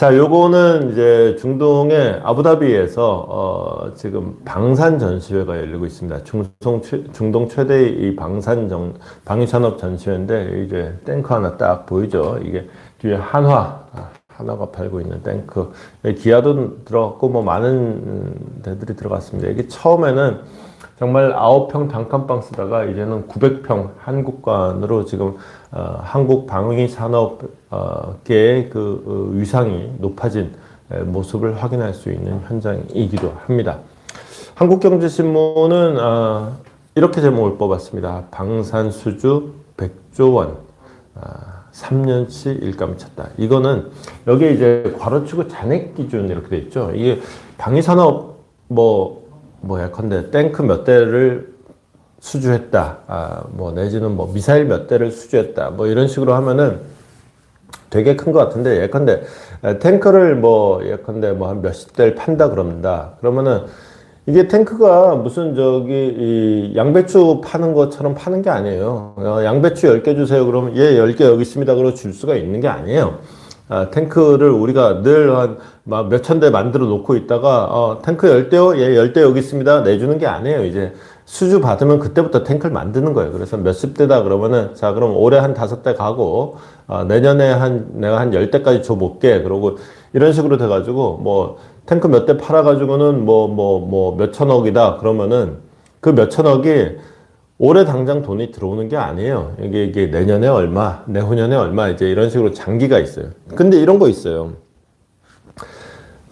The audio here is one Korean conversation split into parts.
자, 요거는 이제 중동의 아부다비에서 지금 방산 전시회가 열리고 있습니다. 중동 최대의 이 방위산업 전시회인데 이제 탱크 하나 딱 보이죠? 이게 뒤에 한화가 팔고 있는 탱크. 기아도 들어갔고 뭐 많은 데들이 들어갔습니다. 이게 처음에는 정말 9평 단칸방 쓰다가 이제는 900평 한국관으로 지금 한국 방위산업계의 그 위상이 높아진 모습을 확인할 수 있는 현장이기도 합니다. 한국경제신문은 이렇게 제목을 뽑았습니다. 방산수주 100조 원, 3년치 일감이 찼다. 이거는 여기에 이제 괄호치고 잔액 기준 이렇게 돼 있죠. 이게 방위산업 예컨대 탱크 몇 대를 수주했다. 내지는 미사일 몇 대를 수주했다. 이런 식으로 하면은 되게 큰 것 같은데, 예컨대 탱크를 예컨대 한 몇십 대를 판다 그러면은 이게 탱크가 무슨 이 양배추 파는 것처럼 파는 게 아니에요. 양배추 10개 주세요. 그러면 10개 여기 있습니다. 그러고 줄 수가 있는 게 아니에요. 탱크를 우리가 늘 몇천 대 만들어 놓고 있다가, 탱크 10대요? 10대 여기 있습니다. 내주는 게 아니에요. 이제 수주 받으면 그때부터 탱크를 만드는 거예요. 그래서 몇십 대다 그러면은, 자, 그럼 올해 한 5대 가고, 내년에 내가 한 10대까지 줘볼게. 그러고 이런 식으로 돼가지고, 탱크 몇 대 팔아가지고는 몇천억이다. 그러면은 그 몇천억이 올해 당장 돈이 들어오는 게 아니에요. 이게 내년에 얼마, 내후년에 얼마, 이제 이런 식으로 장기가 있어요. 근데 이런 거 있어요.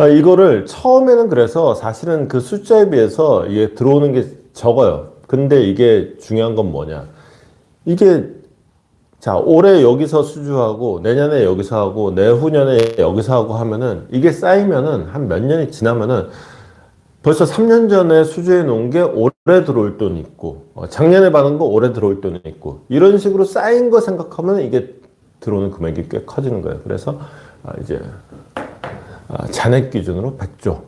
이거를 처음에는 그래서 사실은 그 숫자에 비해서 이게 들어오는 게 적어요. 근데 이게 중요한 건 뭐냐. 이게, 자, 올해 여기서 수주하고, 내년에 여기서 하고, 내후년에 여기서 하고 하면은, 이게 쌓이면은, 한 몇 년이 지나면은, 벌써 3년 전에 수주해 놓은 게 올해 들어올 돈이 있고, 작년에 받은 거 올해 들어올 돈이 있고, 이런 식으로 쌓인 거 생각하면 이게 들어오는 금액이 꽤 커지는 거예요. 그래서, 이제, 잔액 기준으로 100조.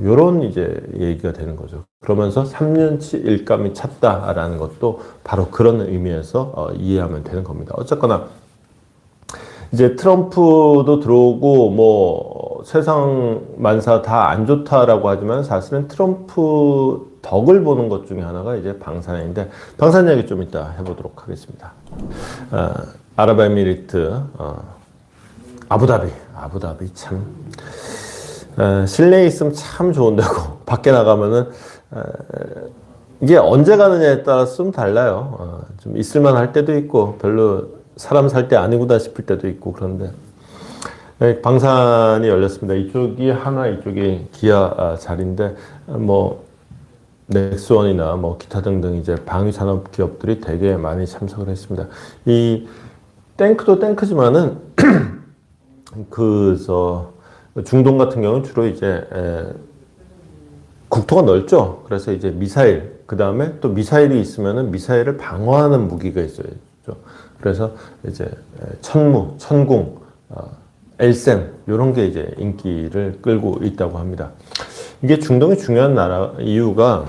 요런 이제 얘기가 되는 거죠. 그러면서 3년치 일감이 찼다라는 것도 바로 그런 의미에서 이해하면 되는 겁니다. 어쨌거나, 이제 트럼프도 들어오고 세상 만사 다 안 좋다라고 하지만 사실은 트럼프 덕을 보는 것 중에 하나가 이제 방산인데 방산 얘기 좀 이따 해보도록 하겠습니다. 아랍에미리트 아부다비 참 실내에 있으면 참 좋은 데고 밖에 나가면은 이게 언제 가느냐에 따라서 좀 달라요. 좀 있을만 할 때도 있고 별로 사람 살 때 아니구나 싶을 때도 있고 그런데 방산이 열렸습니다. 이쪽이 하나, 이쪽이 기아 자리인데 넥스원이나 기타 등등 이제 방위산업 기업들이 되게 많이 참석을 했습니다. 이 탱크도 탱크지만은 중동 같은 경우는 주로 이제 국토가 넓죠. 그래서 이제 미사일, 그 다음에 또 미사일이 있으면은 미사일을 방어하는 무기가 있어요. 그래서 이제 천무, 천궁, 엘센 이런 게 이제 인기를 끌고 있다고 합니다. 이게 중동이 중요한 이유가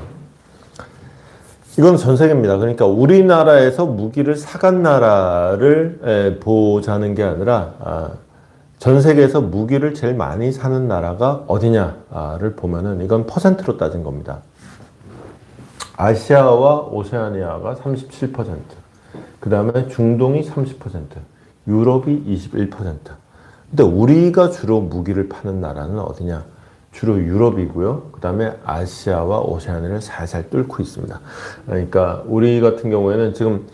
이건 전 세계입니다. 그러니까 우리나라에서 무기를 사간 나라를 보자는 게 아니라 전 세계에서 무기를 제일 많이 사는 나라가 어디냐를 보면은 이건 퍼센트로 따진 겁니다. 아시아와 오세아니아가 37%, 그 다음에 중동이 30%, 유럽이 21%. 근데 우리가 주로 무기를 파는 나라는 어디냐? 주로 유럽이고요. 그 다음에 아시아와 오세아니아를 살살 뚫고 있습니다. 그러니까 우리 같은 경우에는 지금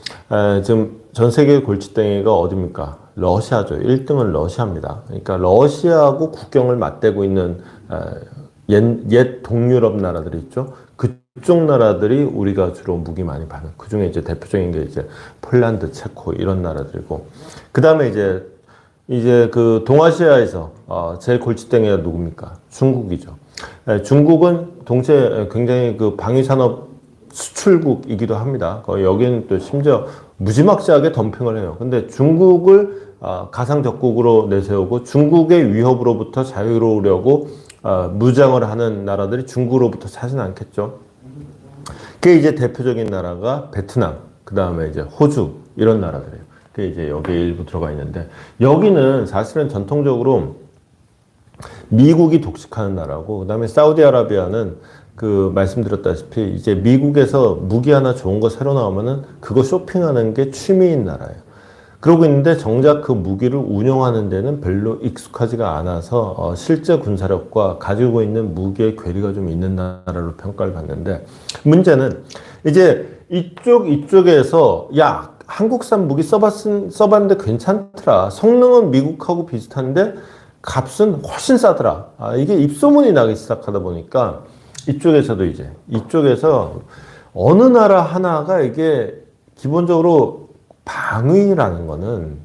전 세계 골칫덩이가 어디입니까? 러시아죠. 1등은 러시아입니다. 그러니까 러시아하고 국경을 맞대고 있는 옛 동유럽 나라들이 있죠. 그쪽 나라들이 우리가 주로 무기 많이 파는, 그 중에 이제 대표적인 게 이제 폴란드, 체코 이런 나라들이고, 그 다음에 이제 그 동아시아에서 제일 골칫덩이가 누굽니까? 중국이죠. 중국은 동시에 굉장히 그 방위산업 수출국이기도 합니다. 여기는 또 심지어 무지막지하게 덤핑을 해요. 근데 중국을 가상적국으로 내세우고 중국의 위협으로부터 자유로우려고 무장을 하는 나라들이 중국으로부터 사진 않겠죠. 그게 이제 대표적인 나라가 베트남, 그 다음에 이제 호주 이런 나라들이에요. 그게 이제 여기 일부 들어가 있는데 여기는 사실은 전통적으로 미국이 독식하는 나라고, 그다음에 사우디아라비아는 그 말씀드렸다시피 이제 미국에서 무기 하나 좋은 거 새로 나오면은 그거 쇼핑하는 게 취미인 나라예요. 그러고 있는데 정작 그 무기를 운용하는 데는 별로 익숙하지가 않아서 실제 군사력과 가지고 있는 무기의 괴리가 좀 있는 나라로 평가를 받는데, 문제는 이제 이쪽에서 야, 한국산 무기 써봤는데 괜찮더라. 성능은 미국하고 비슷한데 값은 훨씬 싸더라. 이게 입소문이 나기 시작하다 보니까 이쪽에서 어느 나라 하나가 이게 기본적으로 방위라는 거는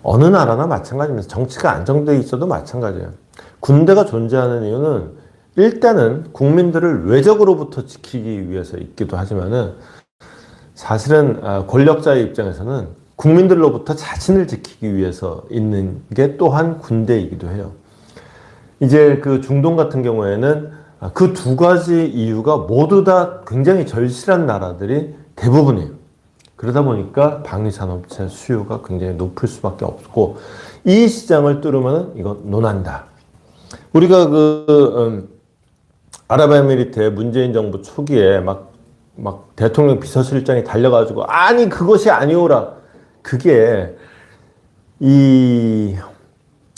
어느 나라나 마찬가지입니다. 정치가 안정되어 있어도 마찬가지예요. 군대가 존재하는 이유는 일단은 국민들을 외적으로부터 지키기 위해서 있기도 하지만은 사실은 권력자의 입장에서는 국민들로부터 자신을 지키기 위해서 있는 게 또한 군대이기도 해요. 이제 그 중동 같은 경우에는 그 두 가지 이유가 모두 다 굉장히 절실한 나라들이 대부분이에요. 그러다 보니까 방위산업체 수요가 굉장히 높을 수밖에 없고, 이 시장을 뚫으면 이거 논한다. 우리가 아랍에미리트의 문재인 정부 초기에 막 대통령 비서실장이 달려가지고 아니 그것이 아니오라. 그게 이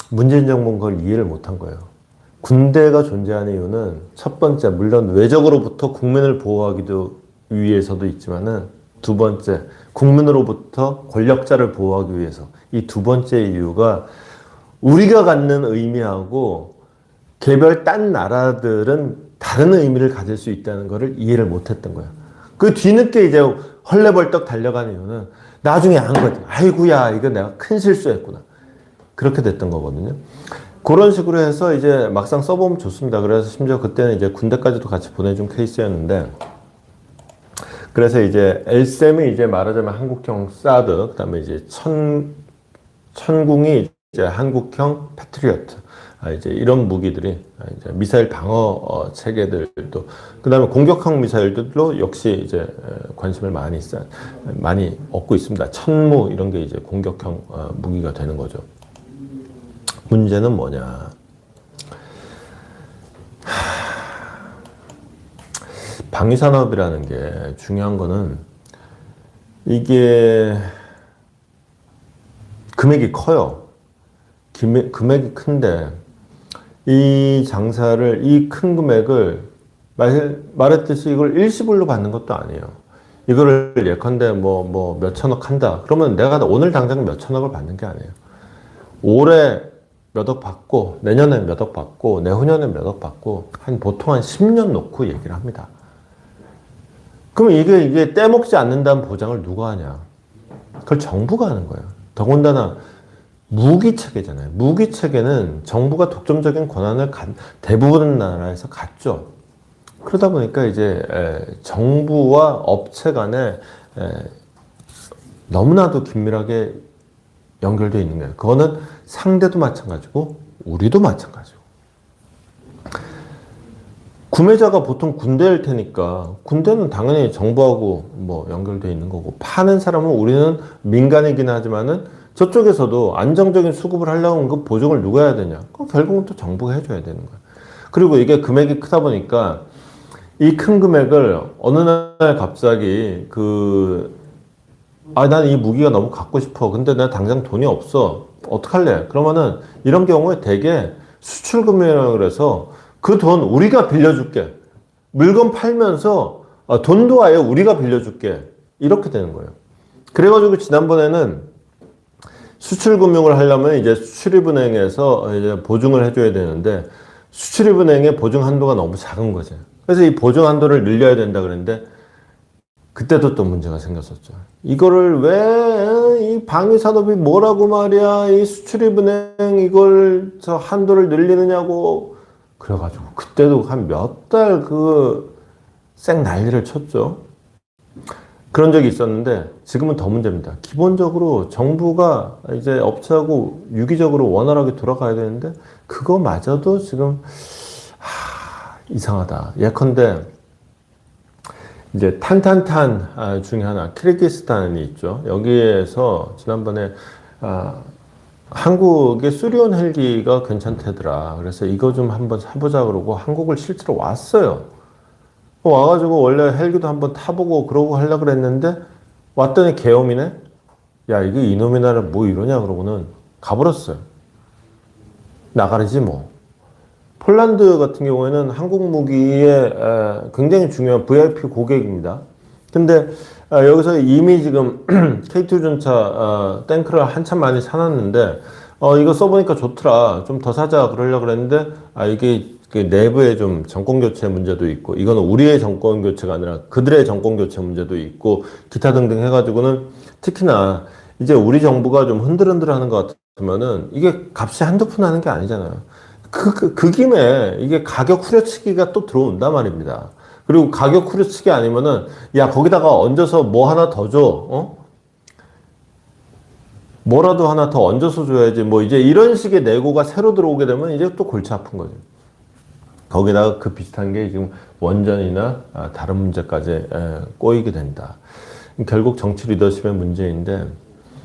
문재인 정부는 그걸 이해를 못한 거예요. 군대가 존재하는 이유는 첫 번째, 물론 외적으로부터 국민을 보호하기도 위해서도 있지만은 두 번째, 국민으로부터 권력자를 보호하기 위해서. 이 두 번째 이유가 우리가 갖는 의미하고 개별 딴 나라들은 다른 의미를 가질 수 있다는 것을 이해를 못했던 거예요. 그 뒤늦게 이제 헐레벌떡 달려가는 이유는 나중에 안 거지. 아이고야, 이거 내가 큰 실수했구나. 그렇게 됐던 거거든요. 그런 식으로 해서 이제 막상 써보면 좋습니다. 그래서 심지어 그때는 이제 군대까지도 같이 보내준 케이스였는데, 그래서 이제 L셈이 이제 말하자면 한국형 사드, 그다음에 이제 천궁이 이제 한국형 패트리어트, 이제 이런 무기들이 이제 미사일 방어 체계들도, 그다음에 공격형 미사일들도 역시 이제 관심을 많이 얻고 있습니다. 천무 이런 게 이제 공격형 무기가 되는 거죠. 문제는 뭐냐? 방위산업이라는 게 중요한 거는 이게 금액이 커요. 금액이 큰데 이 장사를, 이 큰 금액을 말했듯이 이걸 일시불로 받는 것도 아니에요. 이거를 예컨대 뭐 몇천억 한다. 그러면 내가 오늘 당장 몇천억을 받는 게 아니에요. 올해 몇 억 받고, 내년에 몇 억 받고, 내후년에 몇 억 받고, 보통 한 10년 놓고 얘기를 합니다. 그럼 이게 떼먹지 않는다는 보장을 누가 하냐? 그걸 정부가 하는 거예요. 더군다나 무기체계잖아요. 무기체계는 정부가 독점적인 권한을 대부분 나라에서 갖죠. 그러다 보니까 이제 정부와 업체 간에 너무나도 긴밀하게 연결되어 있는 거예요. 그거는 상대도 마찬가지고 우리도 마찬가지고. 구매자가 보통 군대일 테니까 군대는 당연히 정부하고 뭐 연결되어 있는 거고, 파는 사람은 우리는 민간이긴 하지만은 저쪽에서도 안정적인 수급을 하려면 그 보증을 누가 해야 되냐? 그럼 결국은 또 정부가 해줘야 되는 거야. 그리고 이게 금액이 크다 보니까 이 큰 금액을 어느 날 갑자기 난 이 무기가 너무 갖고 싶어. 근데 내가 당장 돈이 없어. 어떡할래? 그러면은 이런 경우에 대개 수출금이라고 그래서 그 돈 우리가 빌려줄게. 물건 팔면서 돈도 아예 우리가 빌려줄게. 이렇게 되는 거예요. 그래가지고 지난번에는 수출금융을 하려면 이제 수출입은행에서 이제 보증을 해줘야 되는데, 수출입은행의 보증 한도가 너무 작은 거죠. 그래서 이 보증 한도를 늘려야 된다 그랬는데, 그때도 또 문제가 생겼었죠. 이거를 왜 이 방위산업이 뭐라고 말이야, 이 수출입은행 이걸 한도를 늘리느냐고. 그래가지고 그때도 한 몇 달 쌩 난리를 쳤죠. 그런 적이 있었는데 지금은 더 문제입니다. 기본적으로 정부가 이제 업체하고 유기적으로 원활하게 돌아가야 되는데 그거마저도 지금 이상하다. 예컨대 이제 탄탄탄 중에 하나 키르기스탄이 있죠. 여기에서 지난번에 한국의 수리온 헬기가 괜찮대더라. 그래서 이거 좀 한번 사보자 그러고 한국을 실제로 왔어요. 와가지고 원래 헬기도 한번 타보고 그러고 하려고 그랬는데 왔더니 계엄이네? 야, 이게 이놈의 나라 뭐 이러냐 그러고는 가버렸어요. 나가리지 뭐. 폴란드 같은 경우에는 한국 무기의 굉장히 중요한 VIP 고객입니다. 근데 여기서 이미 지금 K2 전차 탱크를 한참 많이 사놨는데 이거 써보니까 좋더라. 좀 더 사자 그러려고 그랬는데 이게 그 내부에 좀 정권 교체 문제도 있고 이거는 우리의 정권 교체가 아니라 그들의 정권 교체 문제도 있고 기타 등등 해가지고는 특히나 이제 우리 정부가 좀 흔들흔들하는 것 같으면은 이게 값이 한두 푼 하는 게 아니잖아요. 그 김에 이게 가격 후려치기가 또 들어온단 말입니다. 그리고 가격 후려치기 아니면은 야 거기다가 얹어서 뭐 하나 더 줘. 뭐라도 하나 더 얹어서 줘야지. 뭐 이제 이런 식의 내고가 새로 들어오게 되면 이제 또 골치 아픈 거죠. 거기다가 그 비슷한 게 지금 원전이나 다른 문제까지 꼬이게 된다. 결국 정치 리더십의 문제인데